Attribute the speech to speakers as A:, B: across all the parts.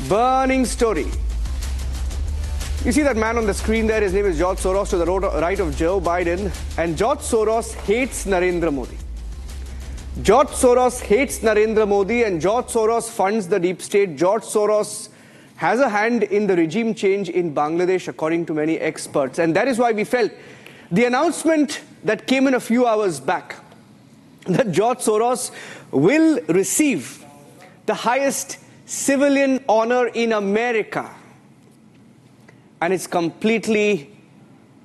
A: Burning story. You see that man on the screen there? His name is George Soros, to the right of Joe Biden. And George Soros hates Narendra Modi. George Soros hates Narendra Modi, and George Soros funds the deep state. George Soros has a hand in the regime change in Bangladesh, according to many experts. And that is why we felt the announcement that came in a few hours back that George Soros will receive the highest civilian honor in America. And it's completely,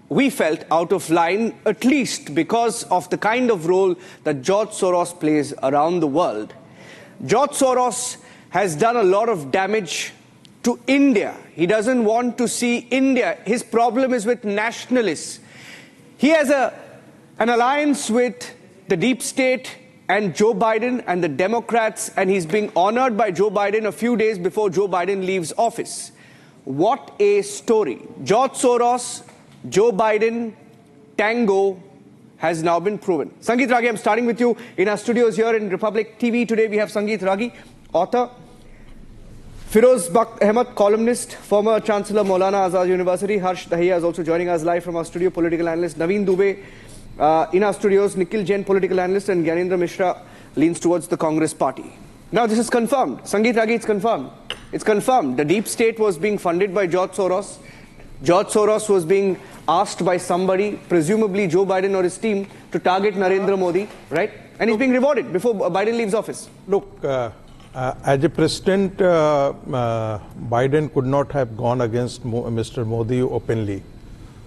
A: we felt, out of line, at least because of the kind of role that George Soros plays around the world. George Soros has done a lot of damage to India. He doesn't want to see India. His problem is with nationalists. He has an alliance with the deep state and Joe Biden and the Democrats, and he's being honored by Joe Biden a few days before Joe Biden leaves office. What a story. George Soros, Joe Biden, tango has now been proven. Sangeet Ragi, I'm starting with you in our studios here in Republic TV. Today we have Sangeet Ragi, author, Firoz Bakht Ahmed, columnist, former Chancellor Maulana Azad University. Harsh Dahiya is also joining us live from our studio, political analyst. Naveen Dubey in our studios, Nikhil Jain, political analyst, and Gyanendra Mishra leans towards the Congress party. Now this is confirmed. Sangeet Ragi, it's confirmed. It's confirmed. The deep state was being funded by George Soros. George Soros was being asked by somebody, presumably Joe Biden or his team, to target Narendra Modi, right? And he's being rewarded before Biden leaves office.
B: Look, as a president, Biden could not have gone against Mr. Modi openly.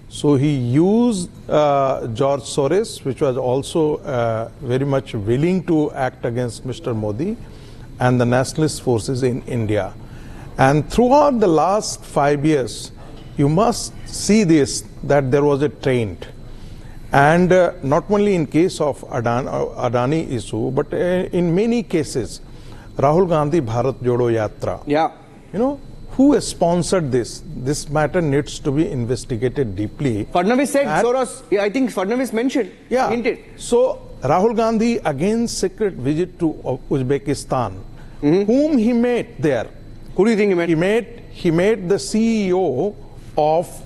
B: So he used George Soros, which was also very much willing to act against Mr. Modi and the nationalist forces in India. And throughout the last 5 years, you must see this, that there was a trend. And not only in case of Adani issue, but in many cases, Rahul Gandhi Bharat Jodo Yatra.
A: Yeah.
B: You know, who sponsored this? This matter needs to be investigated deeply.
A: Fadnavis said, Soros, I think Fadnavis mentioned, hinted.
B: So Rahul Gandhi again secret visit to Uzbekistan. Whom he met there?
A: Who do you think he met?
B: He met the CEO of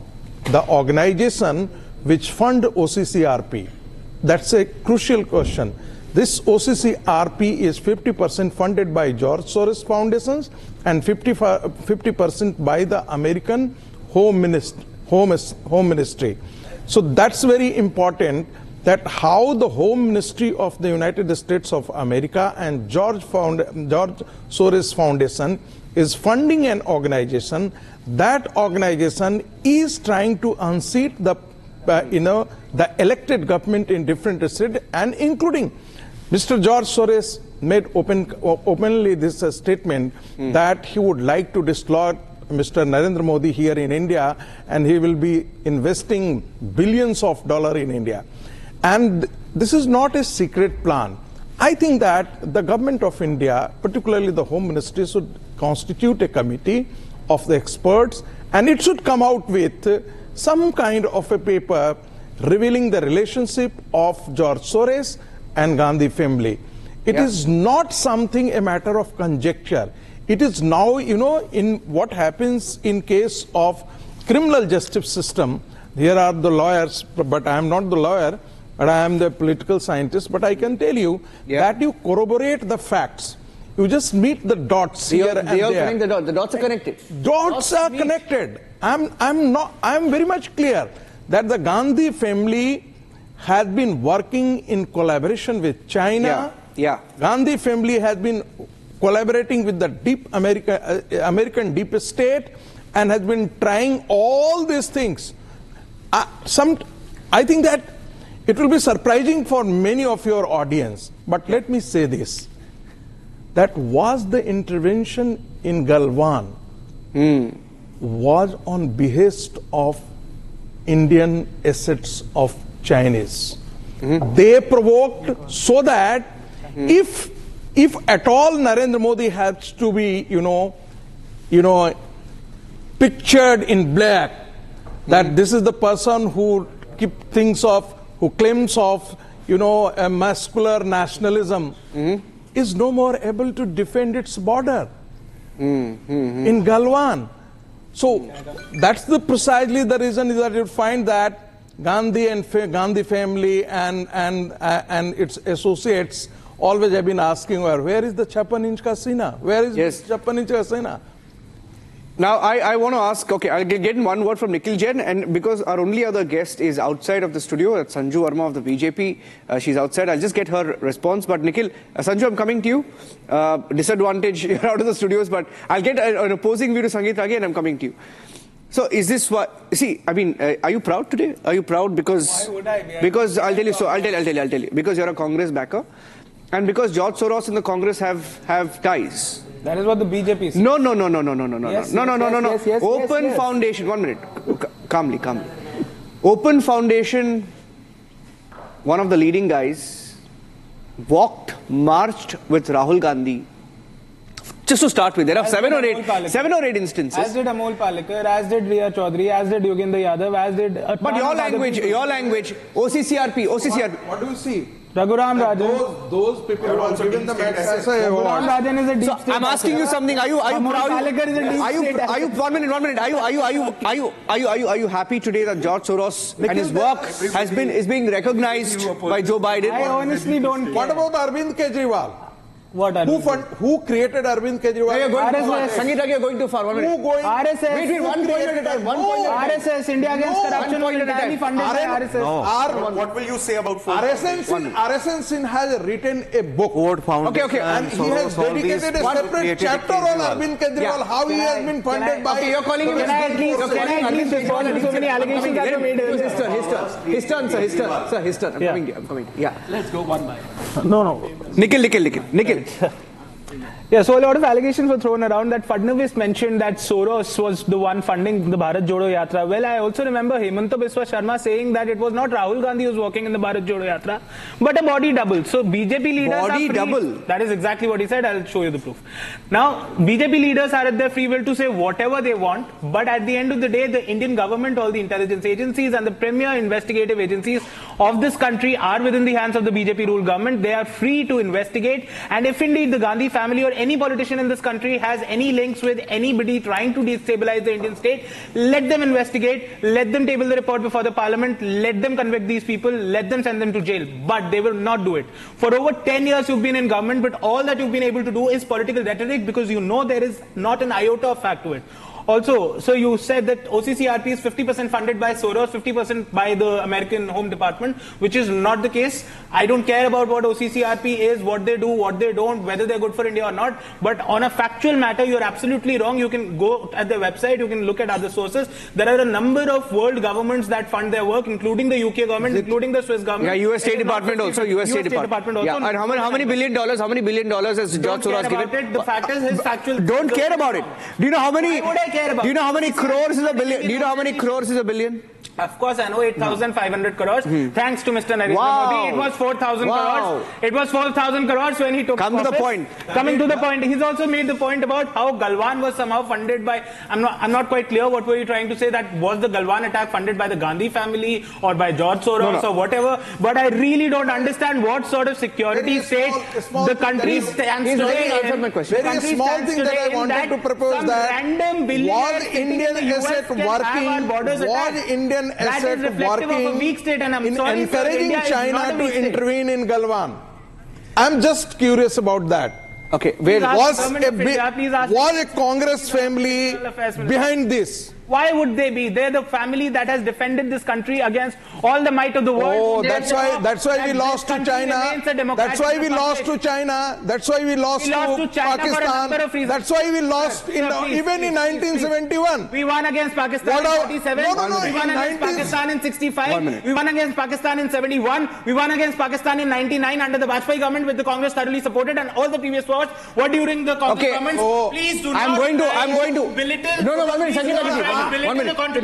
B: the organization which fund OCCRP. That's a crucial question. This OCCRP is 50% funded by George Soros Foundations and 50% by the American Home Ministry. So that's very important, that how the Home Ministry of the United States of America and George Soros Foundation is funding an organization. That organization is trying to unseat the the elected government in different states, and including Mr. George Soros made openly this statement that he would like to destroy Mr. Narendra Modi here in India, and he will be investing billions of dollars in India. And this is not a secret plan. I think that the government of India, particularly the Home Ministry, should constitute a committee of the experts, and it should come out with some kind of a paper revealing the relationship of George Soros and Gandhi family. It is not something a matter of conjecture. It is now, you know, in what happens in case of criminal justice system. Here are the lawyers, but I am not the lawyer, but I am the political scientist. But I can tell you that you corroborate the facts. You just meet the dots here and there.
A: The dots are connected.
B: Dots are connected. I'm very much clear that the Gandhi family has been working in collaboration with China. Gandhi family has been collaborating with the American deep state and has been trying all these things. I think that it will be surprising for many of your audience, but let me say this. That was the intervention in Galwan was on behest of Indian assets of Chinese. They provoked so that if at all Narendra Modi has to be, pictured in black, that this is the person who who claims of, a muscular nationalism, is no more able to defend its border. in Galwan. So that's precisely the reason that you find that Gandhi and Gandhi family and its associates always have been asking her, where is the 56-inch ka Sina? Where is the 56-inch ka Sina?
A: Now, I want to ask, okay, I'll get in one word from Nikhil Jain, and because our only other guest is outside of the studio, that's Sanju Verma of the BJP. She's outside. I'll just get her response. But Nikhil, Sanju, I'm coming to you. Disadvantage, you're out of the studios, but I'll get an opposing view to Sangeet Ragi, and I'm coming to you. So is this what, see, I mean, are you proud today? Are you proud because...
C: Why would I be?
A: Because I'll tell you, so I'll tell you. Because you're a Congress backer, and because George Soros and the Congress have ties.
C: That is what the BJP says.
A: No.
C: Yes, yes,
A: Open
C: yes.
A: Foundation, 1 minute. Calmly. Open Foundation, one of the leading guys, marched with Rahul Gandhi. Just to start with, there are seven or eight instances.
C: As did Amol Palekar, as did Riya Chaudhary, as did Yogendra Yadav, as did...
A: But your language, OCCRP.
B: What do you see?
C: Raghuram Rajan.
B: Those people who are given the Magsaysay award.
C: Raghuram Rajan is a deep
A: So
C: state
A: I'm asking you something. Are you
C: Amol
A: proud?
C: Palekar is a deep state
A: Are you 1 minute? Are you happy today that George Soros and his work is being recognized by Joe Biden?
C: I honestly don't care.
B: What about Arvind Kejriwal?
C: What are
B: Who created Arvind Kejriwal?
A: You're going too far.
C: RSS.
A: Sangeet Ragi, you're going too far. 1 minute.
C: RSS.
A: Wait, 1 point at a time. 1 point at a time.
C: RSS, India Against Corruption,
A: 1 point at a
C: entirely
A: time.
C: funded by RSS.
D: What will you say about
B: RSN Sin has written a book.
A: Okay.
B: And he has dedicated a separate chapter on Arvind Kejriwal, how he has been funded by...
A: Okay, you're calling him...
C: Can I at least respond to so many allegations that were made earlier?
A: His turn. I'm coming. Yeah.
C: Let's go one by one.
B: No.
A: Nikhil.
C: Yeah, so a lot of allegations were thrown around that Fadnavis mentioned that Soros was the one funding the Bharat Jodo Yatra. Well, I also remember Hemanta Biswa Sharma saying that it was not Rahul Gandhi who was working in the Bharat Jodo Yatra, but a body double. So BJP leaders are free.
A: Double?
C: That is exactly what he said. I'll show you the proof. Now, BJP leaders are at their free will to say whatever they want, but at the end of the day, the Indian government, all the intelligence agencies and the premier investigative agencies of this country are within the hands of the BJP ruled government. They are free to investigate, and if indeed the Gandhi family or any politician in this country has any links with anybody trying to destabilize the Indian state, let them investigate, let them table the report before the parliament, let them convict these people, let them send them to jail. But they will not do it. For over 10 years you've been in government, but all that you've been able to do is political rhetoric because you know there is not an iota of fact to it. Also, so you said that OCCRP is 50% funded by Soros, 50% by the American Home Department, which is not the case. I don't care about what OCCRP is, what they do, what they don't, whether they're good for India or not. But on a factual matter, you're absolutely wrong. You can go at their website, you can look at other sources. There are a number of world governments that fund their work, including the UK government, including the Swiss government.
A: Yeah, US State Department also. US State Department also. Yeah. And how many billion dollars has George Soros given?
C: The fact is his factual...
A: Don't care about it. Do you know how many...
C: Why would I care about it?
A: Do you know how many crores is a billion? Do you know how many crores is a billion?
C: Of course, I know 8,500 crores. Thanks to Mr. Narendra Modi, it was 4,000 crores. It was 4,000 crores when he took office.
A: To the point.
C: Coming to the point, he's also made the point about how Galwan was somehow funded by. I'm not quite clear. What were you trying to say? That was the Galwan attack funded by the Gandhi family or by George Soros or whatever? But I really don't understand what sort of security state the country stands today in.
B: Very small thing that I wanted to propose that was Indian asset working. Was Indian asset working in encouraging China to intervene in Galwan? I'm just curious about that.
A: Okay,
B: was a Congress family behind this?
C: Why would they be? They're the family that has defended this country against all the might of the world.
B: Oh, that's why we lost to China. That's why we lost to China. That's why we lost to Pakistan. That's why we lost even in 1971.
C: We won against Pakistan in 47. We won against Pakistan in 65. We won against Pakistan in 71. We won against Pakistan in 99 under the Vajpayee government, which the Congress thoroughly supported, and all the previous wars were during the Congress government. Please do not.
A: I'm going to.
C: belittle.
A: No, 1 minute, Sangeet Ragi. 1 minute. Don't.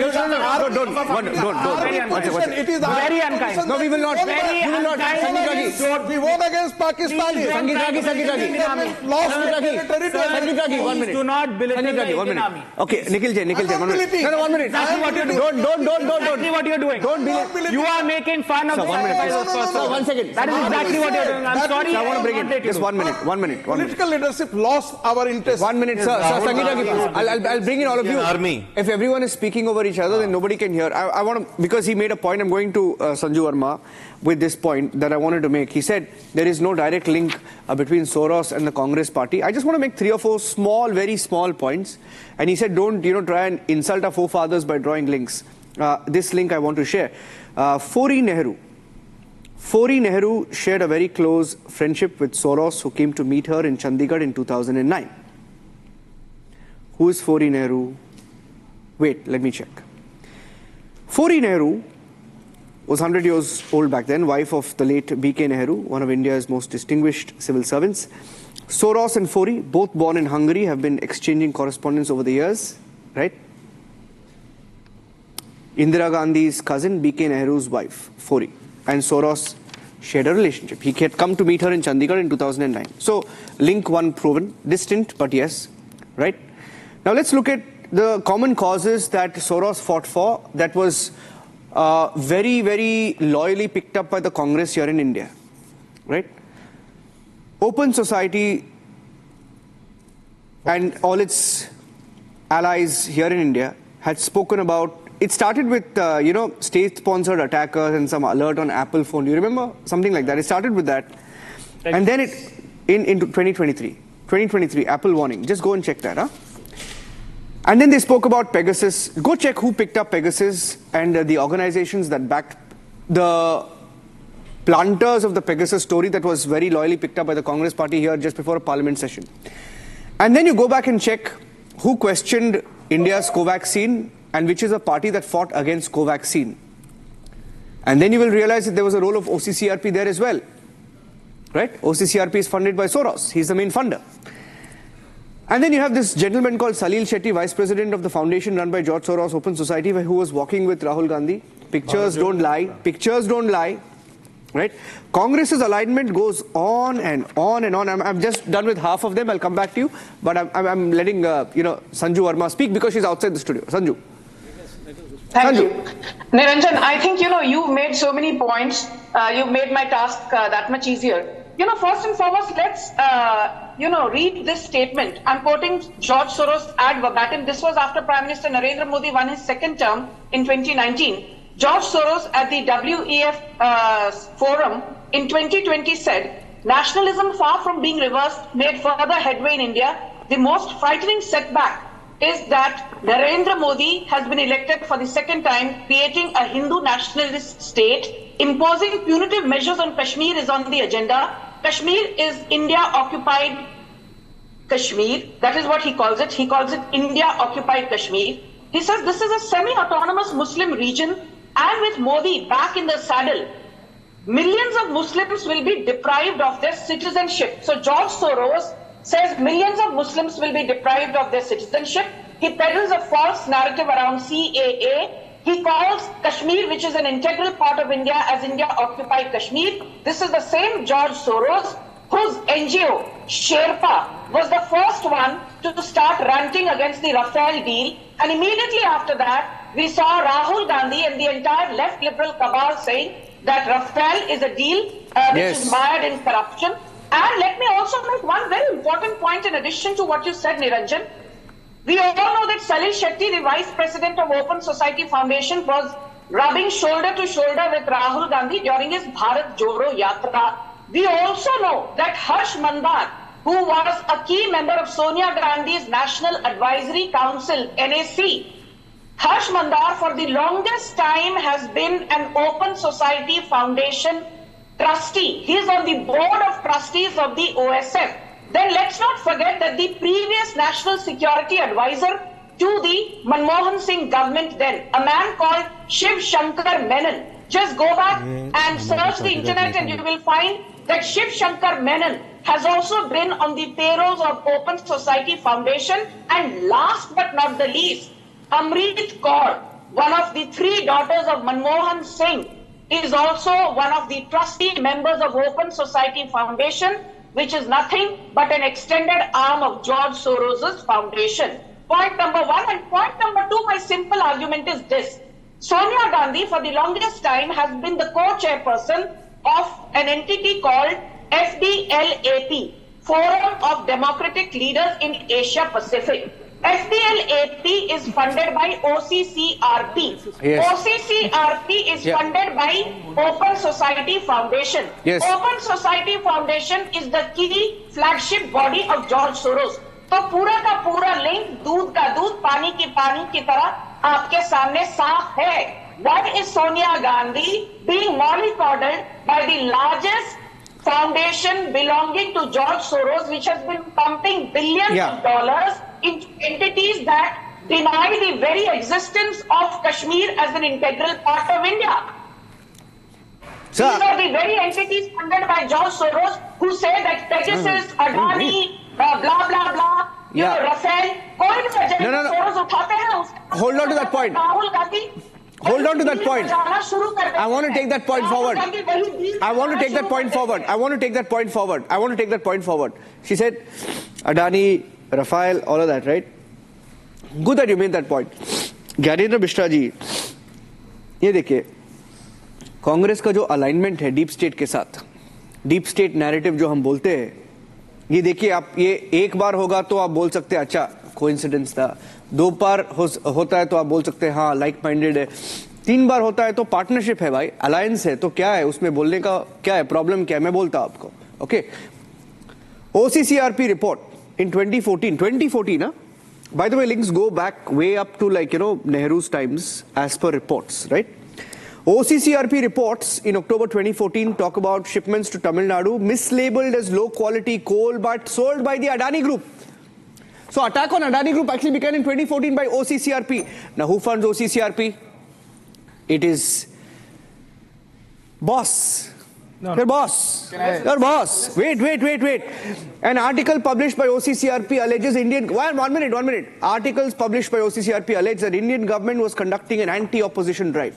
B: It is
C: very unkind.
A: No, we will not.
C: Very unkind.
B: We vote against Pakistani.
A: Sangeet, 1 minute.
C: Do not belittle the Indian army.
A: Okay, Nikhil Jain, 1 minute. No, 1 minute.
C: That's what you're doing.
A: Don't.
C: Exactly what you're doing.
A: Don't belittle.
C: You are making fun of
A: Sir, 1 minute.
B: No.
A: 1 second.
C: That is exactly what you're doing. I'm sorry.
A: I want to bring it. Just 1 minute. 1 minute.
B: Political leadership lost our interest.
A: 1 minute, sir. Sangeet, I'll bring in all of you.
D: Army.
A: If everyone is speaking over each other, then nobody can hear. I want to, because he made a point, I'm going to Sanju Verma with this point that I wanted to make. He said there is no direct link between Soros and the Congress party. I just want to make 3 or 4 small, very small points. And he said, don't try and insult our forefathers by drawing links. This link I want to share. Fori Nehru shared a very close friendship with Soros, who came to meet her in Chandigarh in 2009. Who is Fori Nehru? Wait, let me check. Fori Nehru was 100 years old back then, wife of the late B.K. Nehru, one of India's most distinguished civil servants. Soros and Fori, both born in Hungary, have been exchanging correspondence over the years, right? Indira Gandhi's cousin, B.K. Nehru's wife, Fori, and Soros shared a relationship. He had come to meet her in Chandigarh in 2009. So, link 1 proven, distant, but yes, right? Now, let's look at the common causes that Soros fought for that was very, very loyally picked up by the Congress here in India, right? Open society and all its allies here in India had spoken about. It started with, state-sponsored attackers and some alert on Apple phone. Do you remember? Something like that. It started with that. And then in 2023, Apple warning. Just go and check that, huh? And then they spoke about Pegasus. Go check who picked up Pegasus and the organizations that backed the planters of the Pegasus story that was very loyally picked up by the Congress party here just before a parliament session. And then you go back and check who questioned India's Covaxin and which is a party that fought against Covaxin. And then you will realize that there was a role of OCCRP there as well. Right? OCCRP is funded by Soros. He's the main funder. And then you have this gentleman called Salil Shetty, vice president of the foundation run by George Soros Open Society, who was walking with Rahul Gandhi. Pictures don't lie. Pictures don't lie. Right? Congress's alignment goes on and on and on. I'm just done with half of them. I'll come back to you. But I'm letting Sanju Verma speak because she's outside the studio. Sanju.
E: Thank you. Niranjan, I think, you made so many points. You've made my task that much easier. First and foremost, let's, read this statement. I'm quoting George Soros ad verbatim. This was after Prime Minister Narendra Modi won his second term in 2019. George Soros at the WEF forum in 2020 said, nationalism far from being reversed made further headway in India. The most frightening setback is that Narendra Modi has been elected for the second time, creating a Hindu nationalist state. Imposing punitive measures on Kashmir is on the agenda. Kashmir is India-occupied Kashmir. That is what he calls it. He calls it India-occupied Kashmir. He says this is a semi-autonomous Muslim region, and with Modi back in the saddle, millions of Muslims will be deprived of their citizenship. So George Soros says millions of Muslims will be deprived of their citizenship. He peddles a false narrative around CAA. He calls Kashmir, which is an integral part of India, as India-occupied Kashmir. This is the same George Soros whose NGO, Sherpa, was the first one to start ranting against the Rafale deal. And immediately after that, we saw Rahul Gandhi and the entire left liberal cabal saying that Rafale is a deal which is mired in corruption. And let me also make one very important point in addition to what you said, Niranjan. We all know that Salil Shetty, the vice president of Open Society Foundation, was rubbing shoulder to shoulder with Rahul Gandhi during his Bharat Jodo Yatra. We also know that Harsh Mandar, who was a key member of Sonia Gandhi's National Advisory Council, NAC, Harsh Mandar for the longest time has been an Open Society Foundation trustee. He is on the board of trustees of the OSF. Then let's not forget that the previous National Security Advisor to the Manmohan Singh government then, a man called Shiv Shankar Menon. Just go back and search the internet and you will find that Shiv Shankar Menon has also been on the payrolls of Open Society Foundation. And last but not the least, Amrit Kaur, one of the 3 daughters of Manmohan Singh, is also one of the trustee members of Open Society Foundation, which is nothing but an extended arm of George Soros' foundation. Point number 1. And point number 2, my simple argument is this. Sonia Gandhi, for the longest time, has been the co-chairperson of an entity called FDLAP, Forum of Democratic Leaders in Asia Pacific. FDLAP is funded by OCCRP.
A: Yes.
E: OCCRP is funded by Open Society Foundation.
A: Yes.
E: Open Society Foundation is the key flagship body of George Soros. तो पूरा का पूरा link दूध का दूध पानी की तरह आपके सामने साफ है. Why is Sonia Gandhi being mollycoddled by the largest foundation belonging to George Soros, which has been pumping billions of dollars into entities that deny the very existence of Kashmir as an integral part of India? Sir. These are the very entities funded by George Soros who say that Pegasus, Adani, blah blah blah, you know, Rafael.
A: No. Hold on to that point.
E: Rahul Gandhi.
A: Hold on to that point. I want to take that point forward. I want to take that point forward. She said, Adani, Rafael, all of that, right? Good that you made that point. Gyanendra Mishra जी, ये देखिए, कांग्रेस का जो alignment है deep state के साथ, deep state narrative जो हम बोलते हैं, ये देखिए आप, ये एक बार होगा तो आप बोल सकते हैं अच्छा कोइंसिडेंस था, 2 बार होता है तो आप बोल सकते हैं हाँ लाइक माइंडेड है, 3 बार होता है तो पार्टनरशिप है भाई, अलायंस है, तो क्या है उसमें बोलने का, क्या है प्रॉब्लम, क्या है, मैं बोलता आपको. Okay, OCCRP report in 2014, huh? By the way, links go back way up to, like, you know, Nehru's times as per reports, right? OCCRP reports in October 2014 talk about shipments to Tamil Nadu mislabeled as low quality coal but sold by the Adani Group. So attack on Adani Group actually began in 2014 by OCCRP. Now who funds OCCRP? It is boss. Your boss. Your boss. Wait. An article published by OCCRP alleges Indian... One minute. Articles published by OCCRP allege that Indian government was conducting an anti-opposition drive.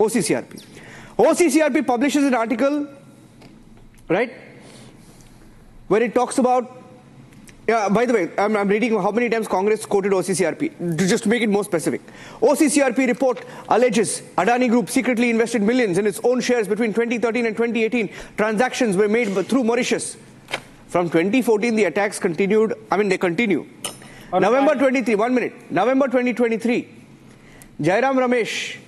A: OCCRP publishes an article, right, where it talks about... by the way, I'm reading how many times Congress quoted OCCRP, just to make it more specific. OCCRP report alleges Adani Group secretly invested millions in its own shares between 2013 and 2018. Transactions were made through Mauritius. From 2014, the attacks continued. They continue. November 2023, Jairam Ramesh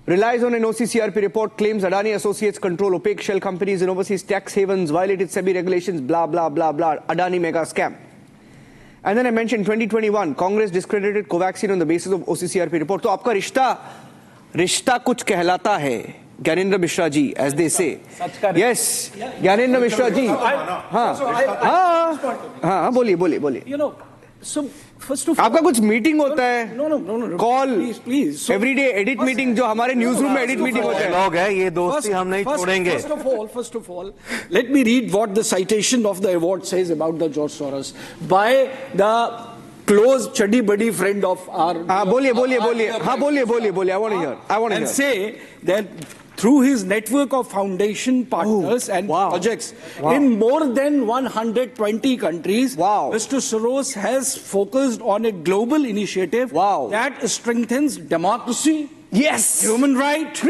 A: relies on an OCCRP report, claims Adani Associates control opaque shell companies in overseas tax havens, violated SEBI regulations, blah, blah, blah, blah, Adani mega scam. And then I mentioned 2021, Congress discredited Covaxin on the basis of OCCRP report. So, आपका रिश्ता कुछ कहलाता है, ज्ञानेंद्र मिश्रा जी, as they say. Yes, Gyanendra Mishra जी. हाँ, बोलिए.
D: You know, so first of all,
A: आपका कुछ meeting होता है,
D: no,
A: call,
D: please.
A: Everyday edit meeting जो हमारे न्यूज रूम में एडिट मीटिंग होता है.
F: लोग है ये दोस्ती हम नहीं छोड़ेंगे.
D: First of all, let me read what the citation of the award says about the George Soros by the close chuddy buddy friend of our.
A: बोलिए. हाँ, बोलिए. I want to hear.
D: And say that through his network of foundation partners and projects in more than 120 countries, Mr. Soros has focused on a global initiative that strengthens democracy, human rights,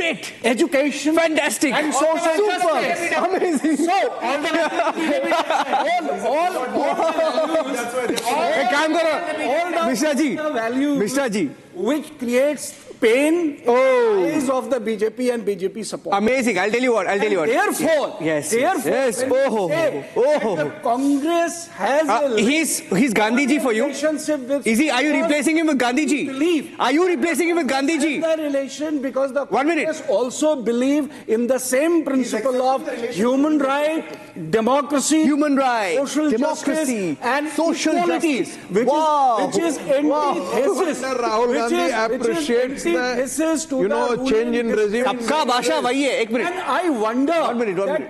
D: education,
A: fantastic,
D: and social
A: justice. Amazing.
D: So,
A: Mishra ji,
D: which creates pain in the eyes of the BJP and BJP support.
A: Amazing. I'll tell you what.
D: Therefore, the Congress has
A: he's Gandhi ji for you.
D: Relationship with.
A: Is he? Are you replacing him with Gandhi ji? Are you replacing him with Gandhi ji?
D: The relation because the Congress also believe in the same principle of human right, democracy, social justice, and
A: social
D: equality,
A: justice.
D: Which is antithesis.
B: Rahul Gandhi appreciates
D: this is to the
B: change in regime.
A: सबका भाषा वही है. एक minute.
D: And I wonder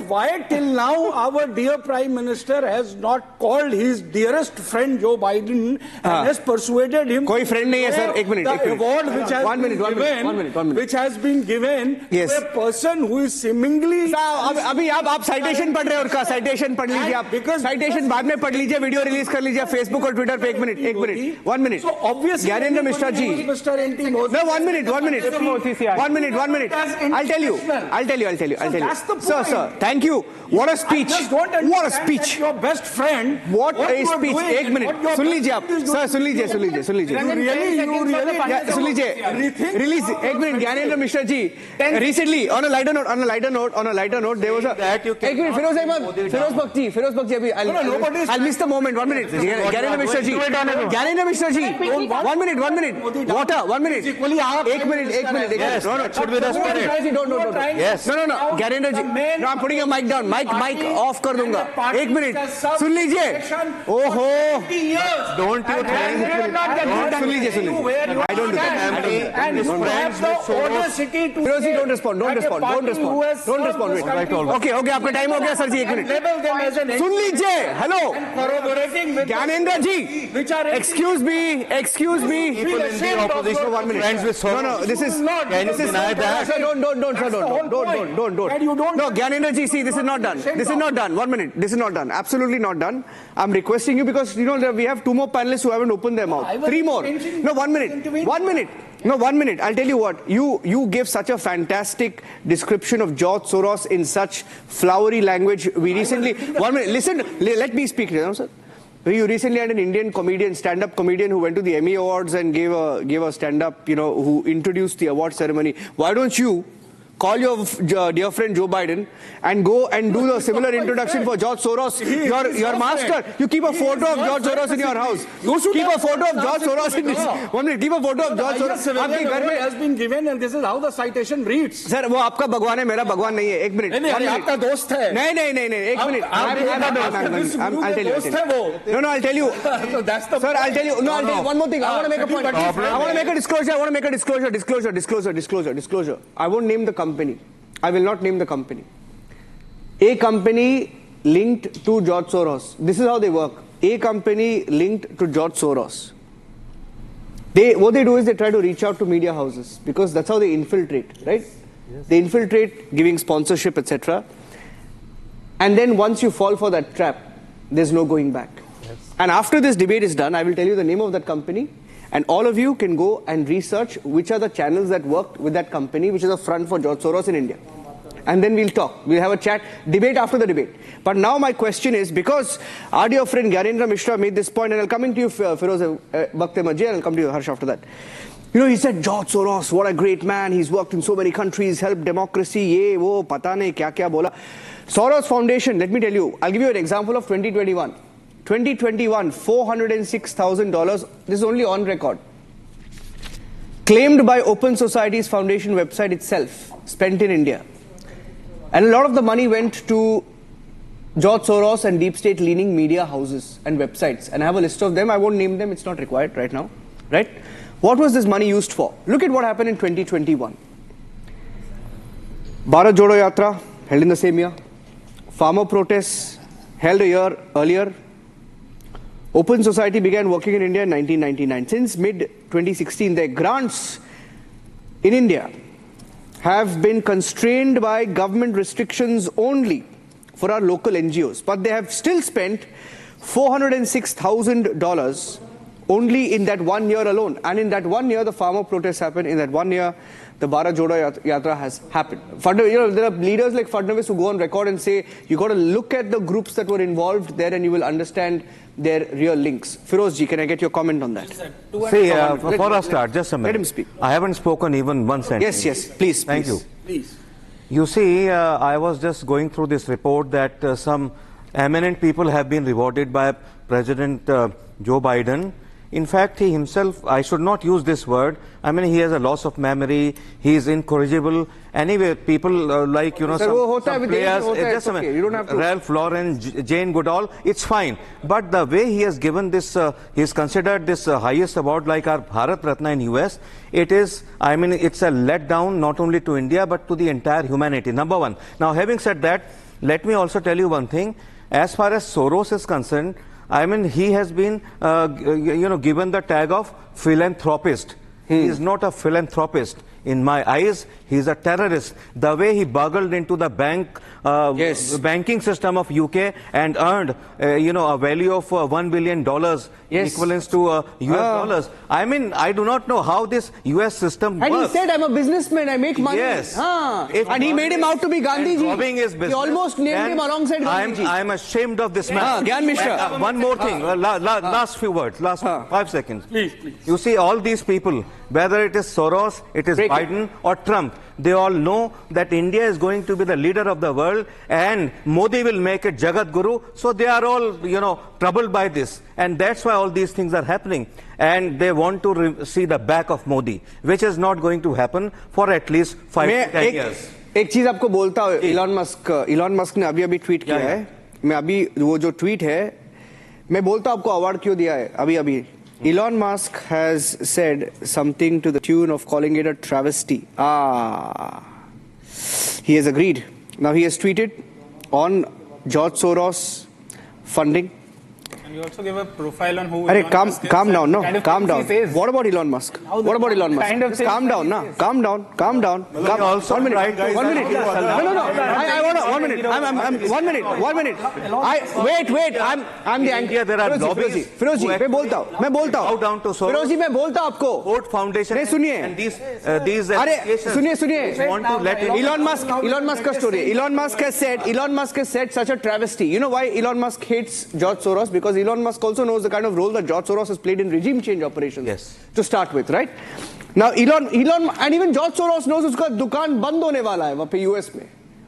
D: why till now our dear Prime Minister has not called his dearest friend Joe Biden and has persuaded him.
A: कोई friend नहीं है sir. एक minute.
D: The award which has been given, which has been given to a person who is seemingly.
A: अभी आप citation पढ़ रहे हो उनका citation पढ़ लीजिए आप. Citation बाद में पढ़ लीजिए, वीडियो रिलीज कर लीजिए Facebook और Twitter पे. एक minute. 1 minute.
D: So obviously,
A: Gyanendra Mishra ji.
D: Mr. NT Modi.
A: No, 1 minute. 1 minute. I'll tell you. Sir, thank you. What a speech. What a speech.
D: Your best friend.
A: What a speech. एक minute. सुन लीजिए आप. Sir सुन लीजिए. सुन लीजिए. Release. एक minute. Gyanendra Mishra ji. Recently, on a lighter note, there was a. एक मिनट. Feroz Bakti अभी. I'll miss the moment. 1 minute. Gyanendra Mishra ji. 1 minute. Water. 1 minute. एक minute.
F: That should be the spirit.
A: Don't.
F: Yes.
A: No. Gyarendra ji. No, I'm putting a mic down. Mic off कर दूंगा. एक minute. सुन लीजिए. ओहो.
F: Don't you think?
A: सुन लीजिए. I don't do that.
F: And his friends with Soros.
A: Firoz ji, don't respond. Wait. Okay. आपका time हो गया सर जी. एक मिनट. सुन लीजिए. Hello. Gyanendra ji. Excuse me.
F: People in the opposition,
A: 1 minute.
F: friends with Soros.
A: No. This is.
F: Can you deny that?
A: Sir, don't. No, Gyanendra ji, see, this is not done. 1 minute. This is not done. Absolutely not done. I'm requesting you because, we have 2 more panelists who haven't opened their mouth. 3 more. No, 1 minute. No, 1 minute. I'll tell you what. You gave such a fantastic description of George Soros in such flowery language. We recently... 1 minute. Listen, let me speak. Sir. You recently had an Indian comedian, stand-up comedian who went to the Emmy Awards and gave a stand-up, who introduced the award ceremony. Why don't you call your dear friend Joe Biden and go and do the similar introduction for George Soros, your master. You keep a photo of George Soros in your house. Keep a photo of George Soros in this. 1 minute. Keep a photo of George Soros. आपके घर में
D: has been given and this is how the citation reads.
A: Sir, वो आपका भगवान है, मेरा भगवान नहीं है. एक मिनट.
D: नहीं, आपका दोस्त है.
A: नहीं. एक minute. I'll tell you. No, I'll tell you. Sir, I'll tell you. No, I'll tell you one more thing. I want to make a point. I want to make a disclosure. I won't name the company. I will not name the company. A company linked to George Soros. This is how they work. A company linked to George Soros. What they do is they try to reach out to media houses because that's how they infiltrate, right? Yes. They infiltrate, giving sponsorship, etc. And then once you fall for that trap, there's no going back. Yes. And after this debate is done, I will tell you the name of that company. And all of you can go and research which are the channels that worked with that company, which is a front for George Soros in India. And then we'll talk. We'll have a chat, debate after the debate. But now my question is, because our dear friend Gyanendra Mishra made this point, and I'll come into you, Feroz Bakti Majid, and I'll come to you, Harsh, after that. He said, George Soros, what a great man. He's worked in so many countries, helped democracy, ye, wo, pata nahi, kya bola. Soros Foundation, let me tell you, I'll give you an example of 2021. 2021, $406,000. This is only on record. Claimed by Open Society's foundation website itself, spent in India. And a lot of the money went to George Soros and deep state leaning media houses and websites. And I have a list of them. I won't name them. It's not required right now. Right? What was this money used for? Look at what happened in 2021. Bharat Jodo Yatra held in the same year. Farmer protests held a year earlier. Open Society began working in India in 1999. Since mid-2016, their grants in India have been constrained by government restrictions only for our local NGOs. But they have still spent $406,000 only in that 1 year alone. And in that 1 year, the farmer protests happened. In that 1 year, the Bharat Jodo Yatra has happened. There are leaders like Fadnavis who go on record and say, you got to look at the groups that were involved there and you will understand their real links. Feroz ji, can I get your comment on that?
F: See, for a start, just a minute.
A: Let him speak.
F: I haven't spoken even one sentence.
A: Yes, please.
F: Thank you.
D: Please.
F: You see, I was just going through this report that some eminent people have been rewarded by President Joe Biden In fact, he himself, I should not use this word. I mean, he has a loss of memory. He is incorrigible. Anyway, people like, you know, some players, just a minute,
A: you don't have to.
F: Ralph Lauren, Jane Goodall, it's fine. But the way he has given this, he has considered this highest award like our Bharat Ratna in US, it is, I mean, it's a letdown not only to India, but to the entire humanity, number one. Now, having said that, let me also tell you one thing. As far as Soros is concerned, I mean, he has been, you know, given the tag of philanthropist. He is not a philanthropist. In my eyes, he is a terrorist. The way he burgled into the banking system of UK and earned, you know, a value of $1 billion, equivalent to US dollars. I mean, I do not know how this US system works.
A: And he said, I'm a businessman, I make money.
F: Yes.
A: And he made him out to be Gandhi ji.
F: Robbing his business.
A: He almost named him alongside Gandhi ji.
F: I am ashamed of this man.
A: Gyan Mishra.
F: One more thing, last few words, last 5 seconds.
D: Please.
F: You see, all these people, whether it is Soros, it is Biden or Trump, they all know that India is going to be the leader of the world and Modi will make it Jagat Guru. So they are all, you know, troubled by this. And that's why all these things are happening. And they want to see the back of Modi, which is not going to happen for at least 5 to 10 years.
A: एक चीज आपको बोलता हूँ, Elon Musk ने अभी tweet किया है. मैं अभी वो जो ट्वीट है, मैं बोलता हूँ आपको अवार्ड क्यों दिया है अभी. Elon Musk has said something to the tune of calling it a travesty. He has agreed. Now he has tweeted on George Soros funding.
C: And you also give a profile on who.
A: Calm down, no, calm down. What about Elon Musk? What about Elon Musk? Just calm down, na. Calm down. 1 minute. No. I want 1 minute. I'm 1 minute. 1 minute. Wait. I'm the anchor.
F: There are lobbies.
A: फिरोजी, मैं बोलता हूँ.
F: Bow down to Soros.
A: फिरोजी, मैं बोलता हूँ आपको.
F: Ford Foundation.
A: नहीं सुनिए.
F: And these
A: सुनिए.
F: want to let
A: Elon Musk का story. Elon Musk has said such a travesty. You know why Elon Musk hates George Soros? Because Elon Musk also knows the kind of role that George Soros has played in regime change operations.
F: Yes.
A: To start with, right? Now Elon and even George Soros knows उसका दुकान बंद होने वाला है वहाँ पे US में.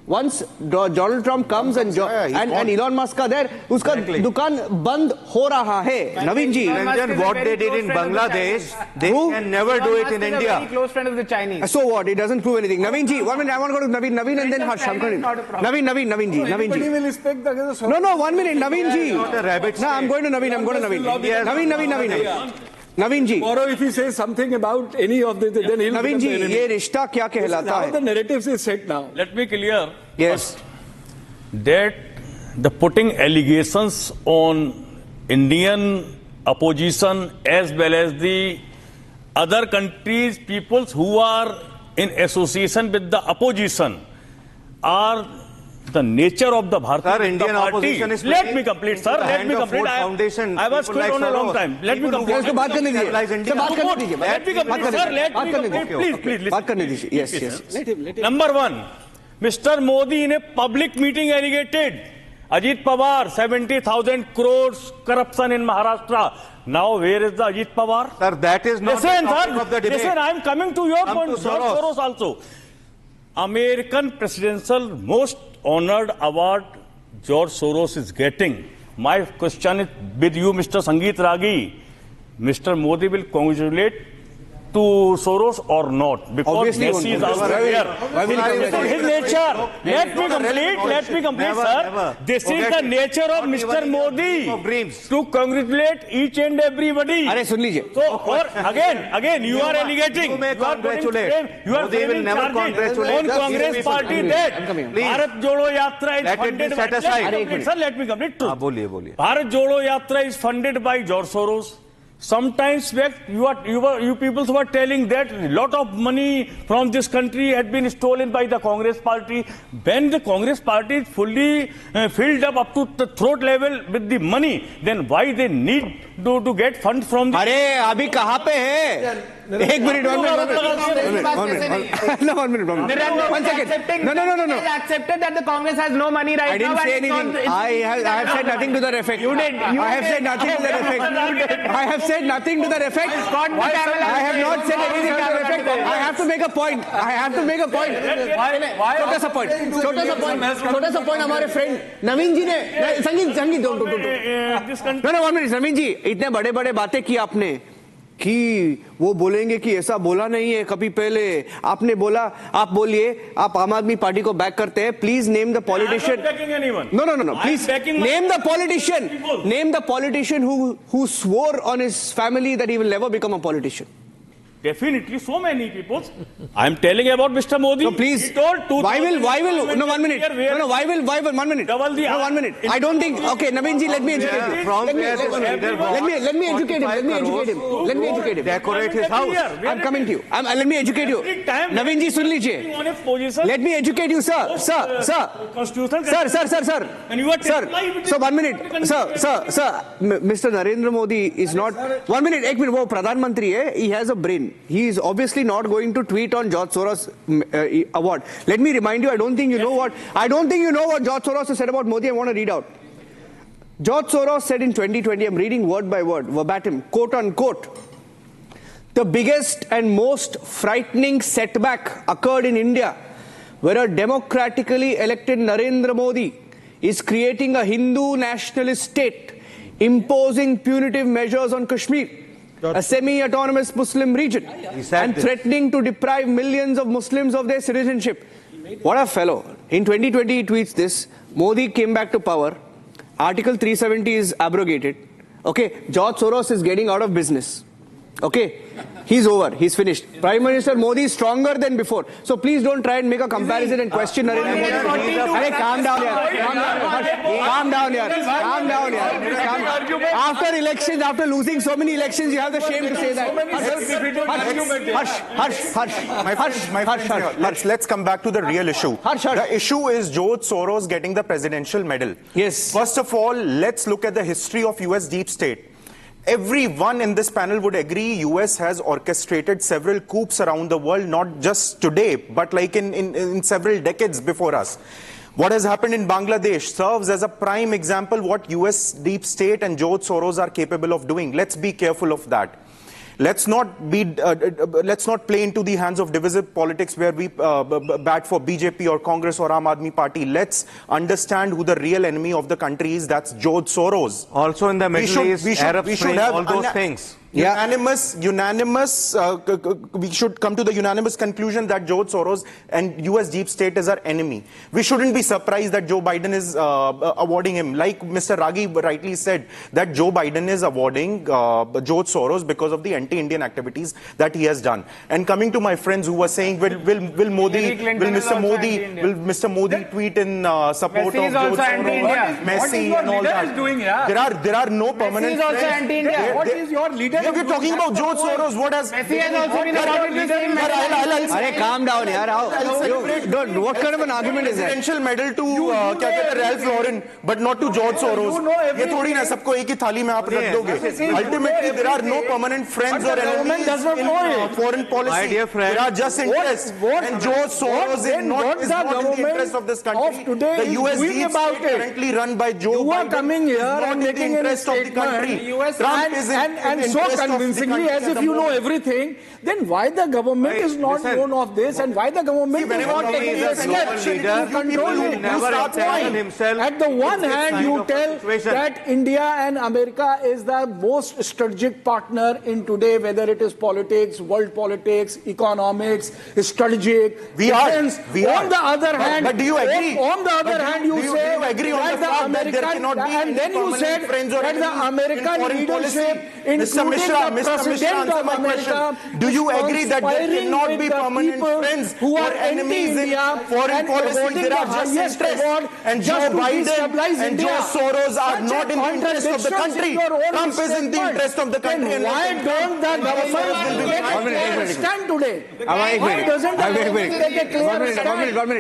A: Once Donald Trump comes and Elon Musk का there, उसका दुकान बंद हो रहा है. Naveen ji,
F: what they did in Bangladesh, they can never do it in India.
C: Very close friend of the Chinese.
A: So what? It doesn't prove anything. Naveen ji, 1 minute. I want to go to Naveen and then Harsh. I'm going. Naveen ji.
D: Everybody will respect the
A: No, 1 minute. Naveen ji.
F: No,
A: I'm going to Naveen. Naveen ji.
D: Tomorrow if he says something about any of this, then he'll
A: Naveen ji, ये रिश्ता क्या कहलाता
D: Now
A: है?
D: the narratives is set now.
G: Let me clear
A: Yes.
G: that the putting allegations on Indian opposition as well as the other countries, peoples who are in association with the opposition are the nature of the Bharatiya
F: Indian
G: Party.
F: opposition is
G: Let me complete, sir. Let me complete. I was quit on a long time. Let me complete.
A: उसको बात करने दीजिए.
G: Let me complete, sir. Let me complete. Please.
A: बात करने दीजिए. Yes.
G: Number one, Mr. Modi in a public meeting alleged Ajit Pawar 70,000 crores corruption in Maharashtra. Now where is the Ajit Pawar?
F: Sir, that is not the topic of the debate.
G: Listen, I am coming to your point. Soros also. American presidential most honored award George Soros is getting. My question is with you, Mr. Sangeet Ragi. Mr. Modi will congratulate to Soros or not? Because Messi is also there. This is his nature. Let me complete, sir. This is the nature of Mr. Modi to congratulate each and everybody.
A: अरे सुन लीजिए.
G: So, or again, you are alligating. You are framing charges on Congress party that Bharat Jodo Yatra is funded by. Sir, let me complete.
F: बोलिए.
G: Bharat Jodo Yatra is funded by George Soros. Sometimes back, you people were telling that a lot of money from this country had been stolen by the Congress party. When the Congress party is fully filled up to the throat level with the money, then why they need to get funds from the...
A: अरे अभी कहाँ पे है? एक minute, 1 minute. One second. No.
C: Accepted that the Congress has no money right now.
A: I didn't say anything. I have said nothing to that effect.
C: You did.
A: I have said nothing to that effect. I have said nothing to that effect. I have not said anything to that effect. I have to make a point. छोटा सा point हमारे friend नवीन जी ने संगीत don't. No, 1 minute, नवीन जी, इतने बड़े बातें की आपने कि वो बोलेंगे कि ऐसा बोला नहीं है कभी पहले आपने बोला, आप बोलिए आप आम आदमी पार्टी को बैक करते हैं. Please name the politician. No, please name the politician who swore on his family that he will never become a politician.
G: Definitely, so many people. I am telling about Mr. Modi.
A: So please,
G: he told
A: why will? No, 1 minute. No, why will? 1 minute.
G: Double the.
A: No, 1 minute. I don't think. Okay, Naveen ji, let me educate him. Let me educate him.
F: Decorate his house.
A: I'm coming to you. Let me educate you. Naveen ji, सुन लीजिए. Let me educate you, sir. Sir.
G: And you are
A: So 1 minute. Sir. Mr. Narendra Modi is not. 1 minute. एक minute. वो प्रधानमंत्री है. He has a brain. He is obviously not going to tweet on George Soros award. Let me remind you, I don't think you know what George Soros has said about Modi. I want to read out. George Soros said in 2020, I'm reading word by word, verbatim, quote unquote, the biggest and most frightening setback occurred in India, where a democratically elected Narendra Modi is creating a Hindu nationalist state, imposing punitive measures on Kashmir, a semi-autonomous Muslim region, and threatening to deprive millions of Muslims of their citizenship. What a fellow. In 2020, he tweets this. Modi came back to power. Article 370 is abrogated. Okay, George Soros is getting out of business. Okay, he's over. He's finished. Prime Minister Modi is stronger than before. So please don't try and make a comparison and question Narendra Modi. Hey, calm down here. After elections, after losing so many elections, you have the shame to say that.
H: Hush. Let's come back to the real issue. The issue is George Soros getting the presidential medal.
A: Yes.
H: First of all, let's look at the history of US deep state. Everyone in this panel would agree US has orchestrated several coups around the world, not just today, but like in several decades before us. What has happened in Bangladesh serves as a prime example what US deep state and George Soros are capable of doing. Let's be careful of that. Let's not play into the hands of divisive politics where we bat for BJP or Congress or Aam Aadmi Party. Let's understand who the real enemy of the country is. That's George Soros.
F: Also in the Middle East, Arab Spring, all those things.
H: Unanimous. We should come to the unanimous conclusion that George Soros and US deep state is our enemy. We shouldn't be surprised that Joe Biden is awarding him. Like Mr. Ragi rightly said, that Joe Biden is awarding George Soros because of the anti-Indian activities that he has done. And coming to my friends who were saying, will Mr. Modi tweet in support of George Soros, Messi and all that? There are no permanent friends.
C: Messi is also anti-India.
H: What is your leader? If you're talking about George Soros, what has...
C: Messi has also been awarded the same medal.
A: Calm down, yaar. What kind of an argument is that?
H: Presidential medal to Ralph Lauren, but not to George Soros. ये थोड़ी ना सबको एक ही थाली में आप रख दोगे. Ultimately, there are no permanent friends or enemies in foreign policy. There are just interests. And George Soros is not in the interest of this country. The US deep state currently run by Joe Biden.
D: You are coming here and making a statement and so convincingly as if you know everything. Then why the government is not known of this, and why the government is not taking the steps to control it? At the one hand, you tell that India and America is the most strategic partner in today, whether it is politics, world politics, economics, strategic, defense. On the other hand,
H: but do you agree?
D: On the other hand, you say
H: that the American,
D: and then you said that the American leadership, including the President of America,
H: do you agree that there cannot be permanent friends
D: who are
H: enemies in foreign policy? There are just interests, and Joe Biden and George Soros are not in the interest of the country. Trump is in the interest of the country.
D: And why don't the government take a clear stand today? Why doesn't the government take a clear stand and challenge Biden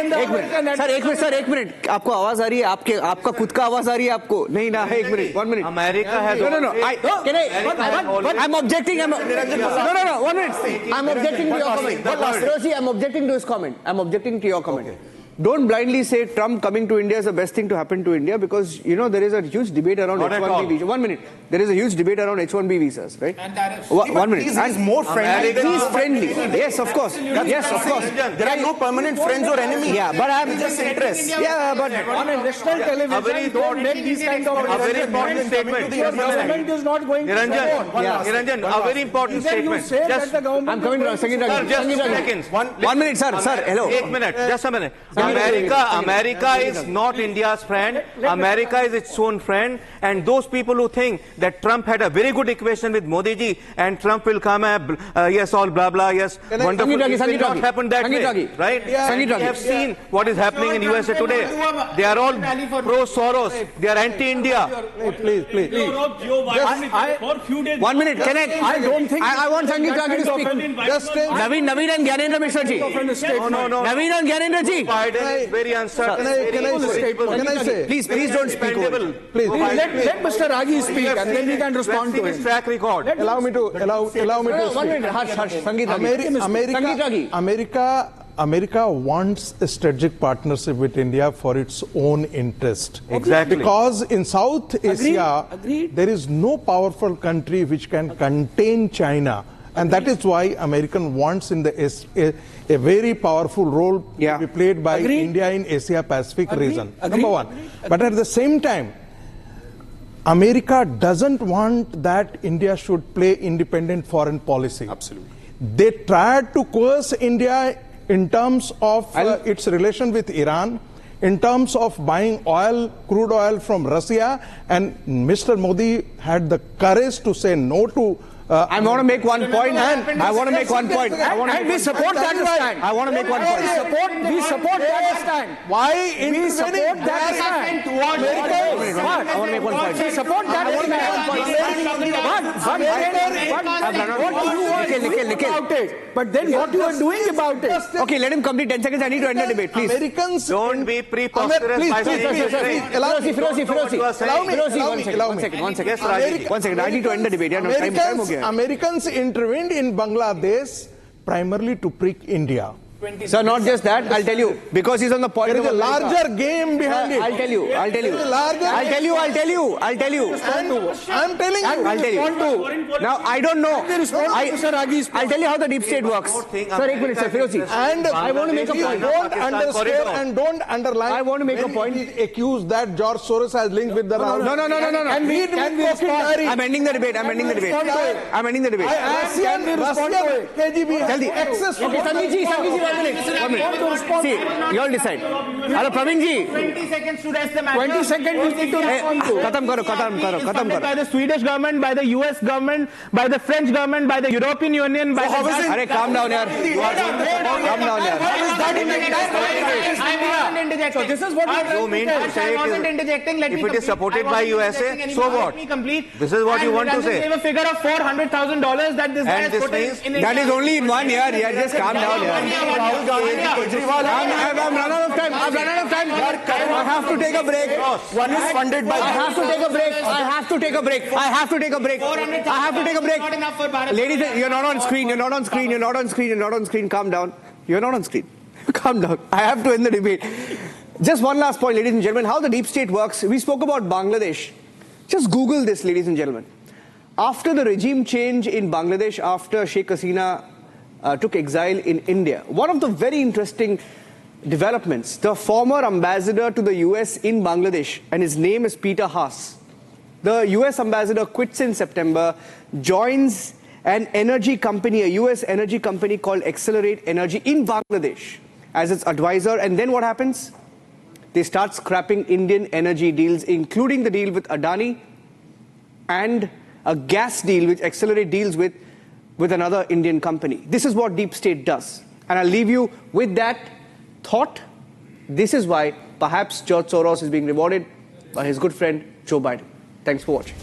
D: in the American?
A: Sir एक minute आपको आवाज आ रही है आपका खुद का आवाज आ रही है आपको नहीं ना एक minute 1 minute
F: America has
A: no I'm objecting. No, 1 minute. I'm objecting to your comment. Firozi, I'm objecting to his comment. I'm objecting to your comment. Okay. Don't blindly say Trump coming to India is the best thing to happen to India, because, you know, there is a huge debate around H1B visas. 1 minute. There is a huge debate around H1B visas, right?
H: And tariffs.
A: 1 minute.
H: He's more friendly.
A: He's friendly. Yes, of course. Yes, of course.
H: There are no permanent friends or enemies.
A: Yeah, but I'm
H: just interested.
A: Yeah, but
D: on a national television, don't make these kind of
F: a very important statement.
D: The government is not going to support.
F: Niranjan, a very important statement.
D: Just
A: I'm coming to
F: seconds.
A: 1 minute, sir. Hello.
F: 1 minute. Just a minute. America is not India's friend. America is its own friend. And those people who think that Trump had a very good equation with Modi ji and Trump will come, yes, all blah, blah, yes, wonderful. It will not happen that way, right? We have seen what is happening in USA today. They are all pro-Soros. They are anti-India.
B: Please.
G: For few days.
A: 1 minute. Can I don't think. I want Sangeet Ragi to speak.
B: Just
A: Naveen and Gyanendra Mishra ji.
F: No.
A: Naveen and Gyanendra ji.
F: Biden is very uncertain.
B: Can I say?
A: Please don't speak.
B: Please.
D: Let Mr. Ragi speak and then we can respond to his
F: track record.
B: Allow me to
A: 1 minute. Harsh. Sangeet Ragi.
B: America wants a strategic partnership with India for its own interest.
F: Exactly.
B: Because in South Asia, there is no powerful country which can contain China. And that is why American wants in a very powerful role to be played by India in Asia-Pacific region. Number one. But at the same time, America doesn't want that India should play independent foreign policy.
H: Absolutely.
B: They tried to coerce India in terms of its relation with Iran, in terms of buying crude oil from Russia, and Mr. Modi had the courage to say no to
A: I want to make one point.
D: We support that stand.
A: I want to make one point.
D: We support that stand.
B: Why
D: we support that stand towards
A: I want to make one point.
D: We support that stand. But then what you are doing about it?
A: Okay, let him complete 10 seconds. I need to end the debate, please.
B: Americans
F: don't be preposterous by saying
A: Firozi, 1 second. 1 second. I need to end the debate.
B: Americans intervened in Bangladesh primarily to prick India.
A: Sir, not just that, I'll tell you, because he's on the point
B: there is a larger game behind it.
A: I'll tell you.
B: I'm telling you.
A: Now, I don't know. I'll tell you how the deep state works. Sir, 1 minute, sir, Firozi.
B: And
A: I want to make a point.
B: Don't underscore and don't underline.
A: I want to make a point.
B: Accuse that George Soros has linked with the Rahul.
A: No.
B: And we
A: I'm ending the debate.
B: KGB access.
A: Okay, Sangeet ji, 1 minute. See, you all decide. Hello, Praveen ji.
C: 20 seconds to rest the matter.
D: 20 seconds you need to respond to.
A: Khatam
C: By the Swedish government, by the US government, by the French government, by the European Union, by the...
A: Arey, calm down, yaar. Calm down, yaar.
C: I wasn't interjecting.
D: So this is what
F: you mean to say.
C: I wasn't interjecting.
F: If it is supported by USA, so what? This is what you want to say.
C: I gave a figure of $400,000 that this guy has put in
A: that is only in 1 year. Just calm down, yaar. I've run out of time. I have to take a break.
H: One is funded by...
A: I have to take a break. Ladies, you're not on screen. Calm down. You're not on screen. Calm down. I have to end the debate. Just one last point, ladies and gentlemen. How the deep state works. We spoke about Bangladesh. Just Google this, ladies and gentlemen. After the regime change in Bangladesh, after Sheikh Hasina took exile in India, one of the very interesting developments, the former ambassador to the US in Bangladesh, and his name is Peter Haas. The US ambassador quits in September, joins an energy company, a US energy company called Accelerate Energy in Bangladesh as its advisor. And then what happens? They start scrapping Indian energy deals, including the deal with Adani and a gas deal which Accelerate deals with another Indian company. This is what deep state does. And I'll leave you with that thought. This is why perhaps George Soros is being rewarded by his good friend Joe Biden. Thanks for watching.